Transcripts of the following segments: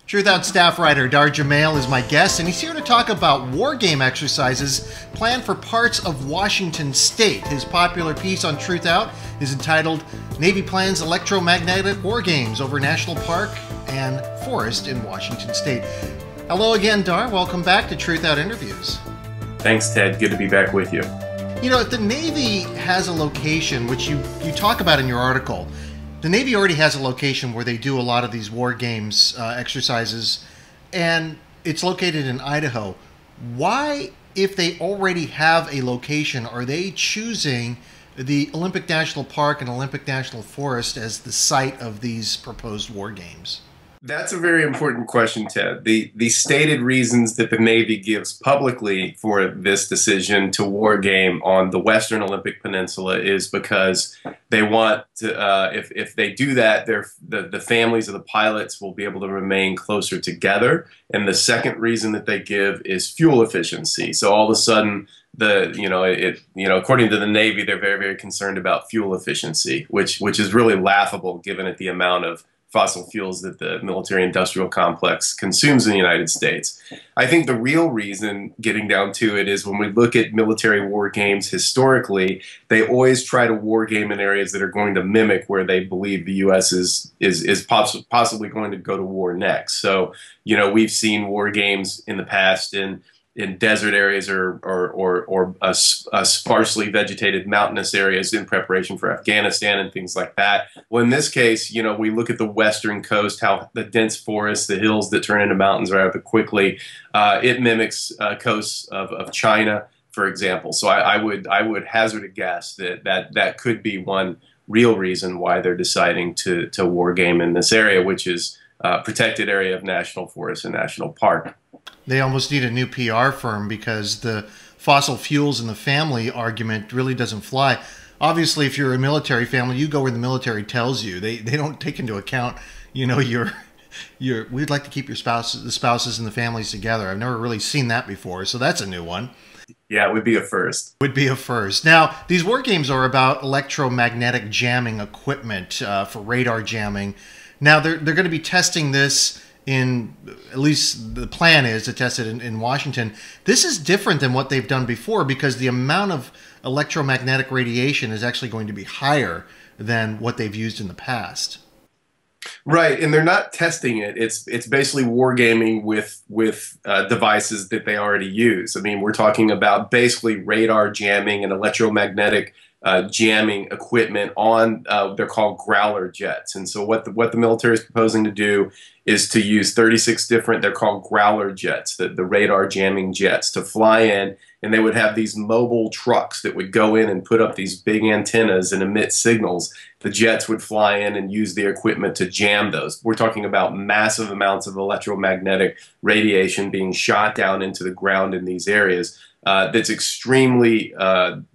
Truthout staff writer Dahr Jamail is my guest, and he's here to talk about war game exercises planned for parts of Washington State. His popular piece on Truthout is entitled Navy Plans Electromagnetic War Games over National Park and Forest in Washington State. Hello again, Dahr. Welcome back to Truthout Interviews. Thanks, Ted. Good to be back with you. You know, the Navy has a location, which you talk about in your article. The Navy already has a location where they do a lot of these war games exercises, and it's located in Idaho. Why, if they already have a location, are they choosing the Olympic National Park and Olympic National Forest as the site of these proposed war games? That's a very important question, Ted. The stated reasons that the Navy gives publicly for this decision to war game on the Western Olympic Peninsula is because they want to, if they do that, the families of the pilots will be able to remain closer together. And the second reason that they give is fuel efficiency. So all of a sudden, according to the Navy, they're very, very concerned about fuel efficiency, which is really laughable given at the amount of fossil fuels that the military-industrial complex consumes in the United States. I think the real reason, getting down to it, is when we look at military war games historically, they always try to war game in areas that are going to mimic where they believe the U.S. is possibly going to go to war next. So, you know, we've seen war games in the past in desert areas or sparsely vegetated mountainous areas in preparation for Afghanistan and things like that. Well, in this case, you know, we look at the western coast, how the dense forests, the hills that turn into mountains rather quickly. It mimics coasts of China, for example. So I would hazard a guess that could be one real reason why they're deciding to war game in this area, which is protected area of national forest and national park. They almost need a new PR firm because the fossil fuels in the family argument really doesn't fly. Obviously, if you're a military family, you go where the military tells you. They don't take into account, you know, we'd like to keep the spouses and the families together. I've never really seen that before, so that's a new one. Yeah, it would be a first. Would be a first. Now, these war games are about electromagnetic jamming equipment for radar jamming. Now, they're going to be testing this at least the plan is to test it in Washington. This is different than what they've done before because the amount of electromagnetic radiation is actually going to be higher than what they've used in the past. Right, and they're not testing it. It's basically wargaming with devices that they already use. I mean, we're talking about basically radar jamming and electromagnetic jamming equipment on they're called growler jets. And so what the military is proposing to do is to use 36 different, they're called growler jets, the radar jamming jets, to fly in, and they would have these mobile trucks that would go in and put up these big antennas and emit signals. The jets would fly in and use the equipment to jam those. We're talking about massive amounts of electromagnetic radiation being shot down into the ground in these areas. That's extremely, it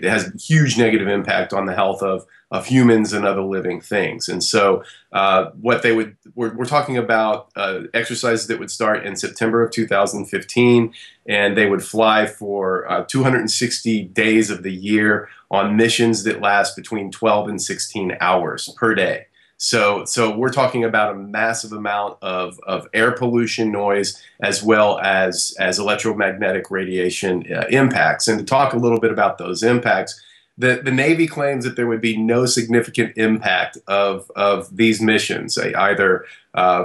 has huge negative impact on the health of humans and other living things. And so we're talking about exercises that would start in September of 2015, and they would fly for 260 days of the year on missions that last between 12 and 16 hours per day. So we're talking about a massive amount of air pollution, noise, as well as electromagnetic radiation impacts. And to talk a little bit about those impacts, the Navy claims that there would be no significant impact of these missions, either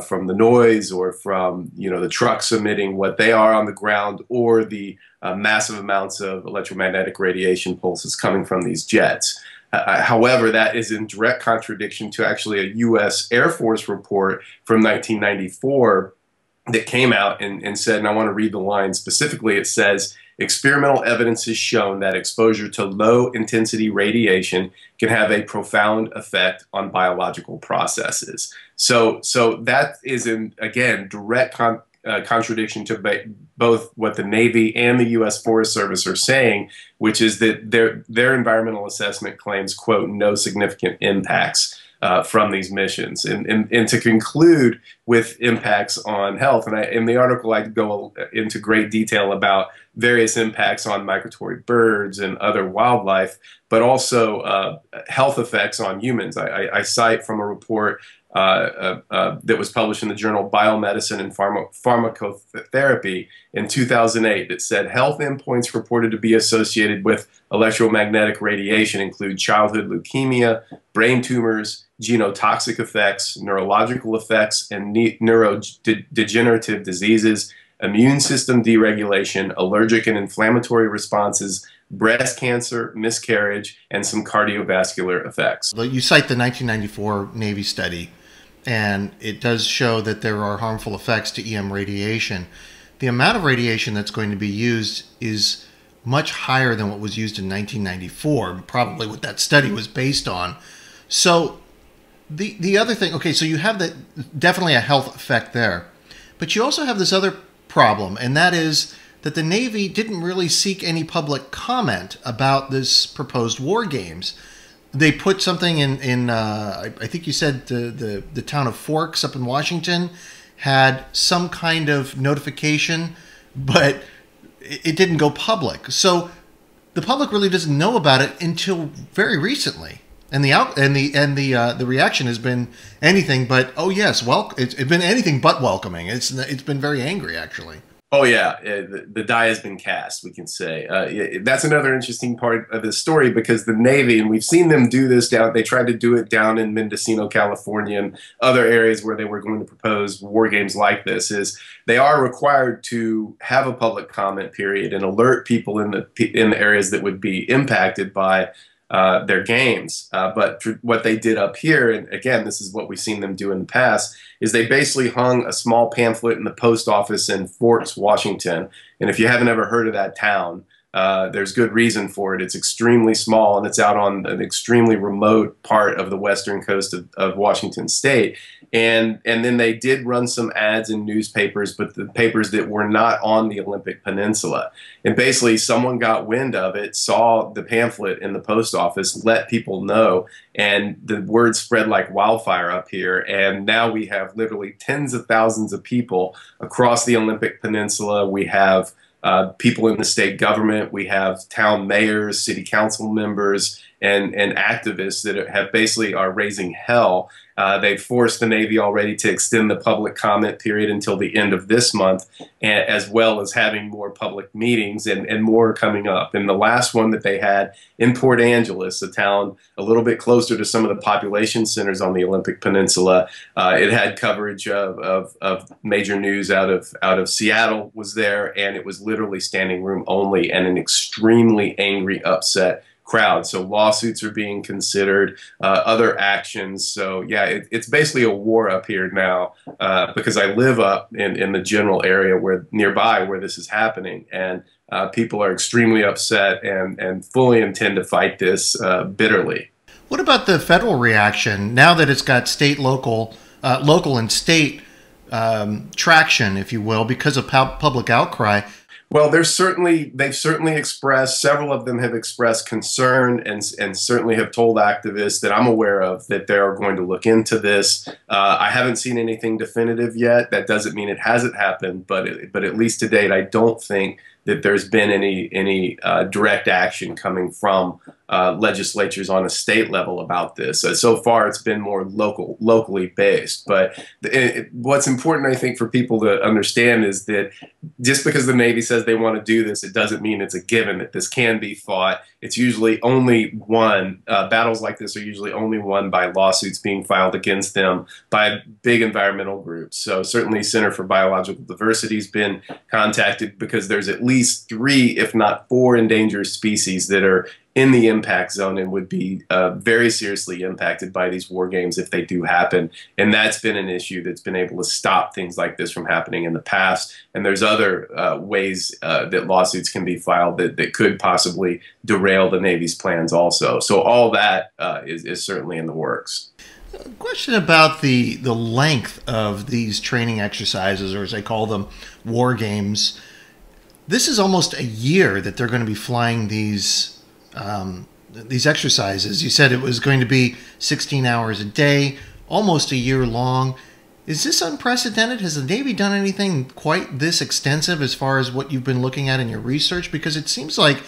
from the noise or from, you know, the trucks emitting what they are on the ground, or the massive amounts of electromagnetic radiation pulses coming from these jets. However, that is in direct contradiction to actually a U.S. Air Force report from 1994 that came out and said, and I want to read the line specifically, it says, experimental evidence has shown that exposure to low-intensity radiation can have a profound effect on biological processes. So that is, again, direct contradiction to both what the Navy and the U.S. Forest Service are saying, which is that their environmental assessment claims, quote, no significant impacts from these missions. And to conclude with impacts on health, and in the article I go into great detail about various impacts on migratory birds and other wildlife, but also health effects on humans. I cite from a report that was published in the journal Biomedicine and Pharmacotherapy in 2008 that said health endpoints reported to be associated with electromagnetic radiation include childhood leukemia, brain tumors, genotoxic effects, neurological effects, and neurodegenerative diseases, immune system deregulation, allergic and inflammatory responses, breast cancer, miscarriage, and some cardiovascular effects. You cite the 1994 Navy study, and it does show that there are harmful effects to EM radiation. The amount of radiation that's going to be used is much higher than what was used in 1994, probably what that study was based on. So the other thing, okay, so you have definitely a health effect there, but you also have this other problem, and that is that the Navy didn't really seek any public comment about this proposed war games. They put something in I think you said the town of Forks up in Washington had some kind of notification, but it didn't go public. So the public really doesn't know about it until very recently. And the reaction has been anything but, oh yes, well, it's been anything but welcoming. It's been very angry, actually. Oh yeah, the die has been cast, we can say. That's another interesting part of the story because the Navy, and we've seen them do this they tried to do it down in Mendocino, California, and other areas where they were going to propose war games like this, is they are required to have a public comment period and alert people in the areas that would be impacted by their games. But what they did up here, and again, this is what we've seen them do in the past, is they basically hung a small pamphlet in the post office in Forks, Washington. And if you haven't ever heard of that town, there's good reason for it. It's extremely small, and it's out on an extremely remote part of the western coast of Washington State. And then they did run some ads in newspapers, but the papers that were not on the Olympic Peninsula. And basically someone got wind of it, saw the pamphlet in the post office, let people know, and the word spread like wildfire up here. And now we have literally tens of thousands of people across the Olympic Peninsula. We have people in the state government, we have town mayors, city council members, and activists that have basically are raising hell. They've forced the Navy already to extend the public comment period until the end of this month, as well as having more public meetings and more coming up. And the last one that they had in Port Angeles, a town a little bit closer to some of the population centers on the Olympic Peninsula, it had coverage of major news out of Seattle was there, and it was literally standing room only, and an extremely angry, upset crowd. So lawsuits are being considered, other actions. So yeah, it's basically a war up here now because I live up in the general area nearby where this is happening, and people are extremely upset and fully intend to fight this bitterly. What about the federal reaction now that it's got state, local and state traction, if you will, because of public outcry? Well, they've certainly expressed, several of them have expressed concern and certainly have told activists that I'm aware of that they are going to look into this. I haven't seen anything definitive yet. That doesn't mean it hasn't happened, but at least to date, I don't think that there's been any direct action coming from legislatures on a state level about this. So far, it's been more locally based. But what's important, I think, for people to understand is that just because the Navy says they want to do this, it doesn't mean it's a given that this can be fought. It's usually only won. Battles like this are usually only won by lawsuits being filed against them by big environmental groups. So certainly Center for Biological Diversity has been contacted because there's at least 3, if not 4, endangered species that are in the impact zone and would be very seriously impacted by these war games if they do happen. And that's been an issue that's been able to stop things like this from happening in the past. And there's other ways that lawsuits can be filed that could possibly derail the Navy's plans also. So all that is certainly in the works. A question about the length of these training exercises, or as I call them, war games. This is almost a year that they're going to be flying these exercises. You said it was going to be 16 hours a day, almost a year long. Is this unprecedented? Has the Navy done anything quite this extensive as far as what you've been looking at in your research? Because it seems like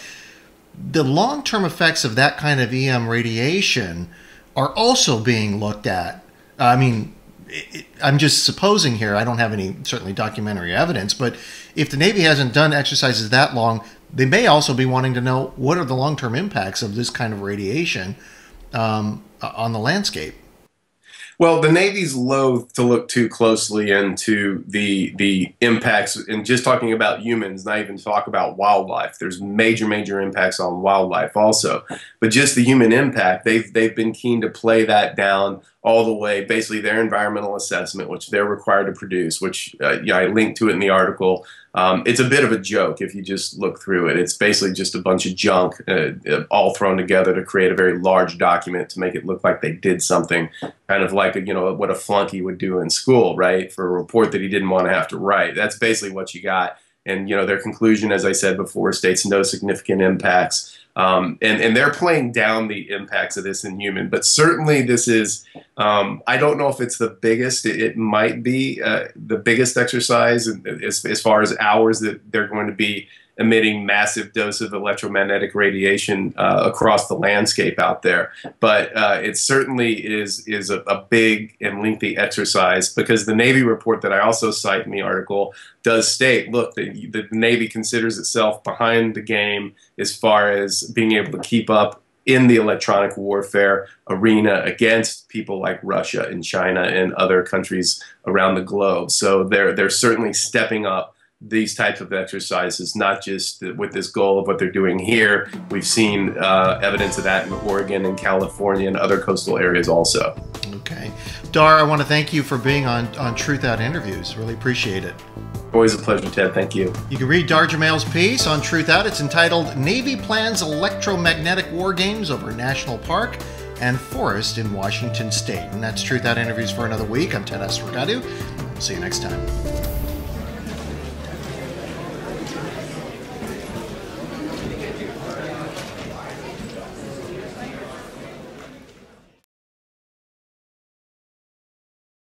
the long-term effects of that kind of EM radiation are also being looked at I mean, I'm just supposing here. I don't have any certainly documentary evidence, but if the Navy hasn't done exercises that long, they may also be wanting to know what are the long-term impacts of this kind of radiation on the landscape. Well, the Navy's loath to look too closely into the impacts, and just talking about humans, not even talk about wildlife. There's major impacts on wildlife also, but just the human impact. They've been keen to play that down all the way. Basically, their environmental assessment, which they're required to produce, which I linked to it in the article. It's a bit of a joke if you just look through it. It's basically just a bunch of junk all thrown together to create a very large document to make it look like they did something, kind of like what a flunky would do in school, right? For a report that he didn't want to have to write. That's basically what you got. And their conclusion, as I said before, states no significant impacts. And they're playing down the impacts of this in human, but certainly this is, I don't know if it's the biggest. It might be the biggest exercise as far as hours that they're going to be emitting massive dose of electromagnetic radiation across the landscape out there. But it certainly is a big and lengthy exercise, because the Navy report that I also cite in the article does state, look, the Navy considers itself behind the game as far as being able to keep up in the electronic warfare arena against people like Russia and China and other countries around the globe. So they're certainly stepping up these types of exercises, not just with this goal of what they're doing here. We've seen evidence of that in Oregon and California and other coastal areas also. Okay. Dahr, I want to thank you for being on Truthout Interviews. Really appreciate it. Always a pleasure, Ted. Thank you. You can read Dahr Jamail's piece on Truthout. It's entitled Navy Plans Electromagnetic War Games Over National Park and Forest in Washington State. And that's Truthout Interviews for another week. I'm Ted Asregadoo. See you next time.